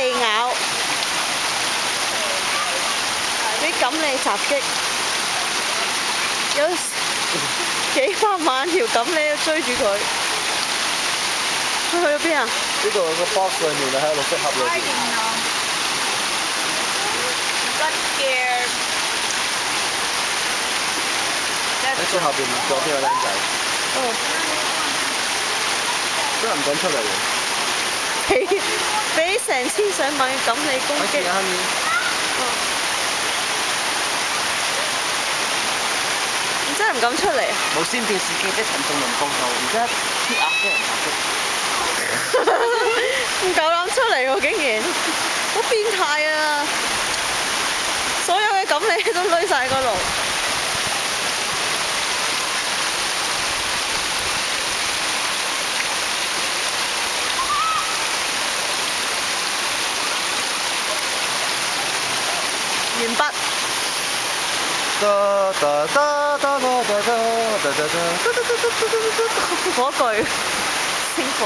被咬，俾錦鯉襲擊，有幾百萬條錦鯉都追住佢。佢去咗邊啊？呢度有個 box 裏面喺綠色盒裏邊。喺最後邊左邊個僆仔。哦。真係唔敢出嚟喎。俾成千上萬嘅錦鯉攻擊。真係唔敢出嚟。無線電視記者陳仲文報道，而家鐵鴨俾人襲擊。唔夠膽出嚟喎，竟然好變態啊！所有嘅錦鯉都攏晒嗰度。完畢。火炬，星火。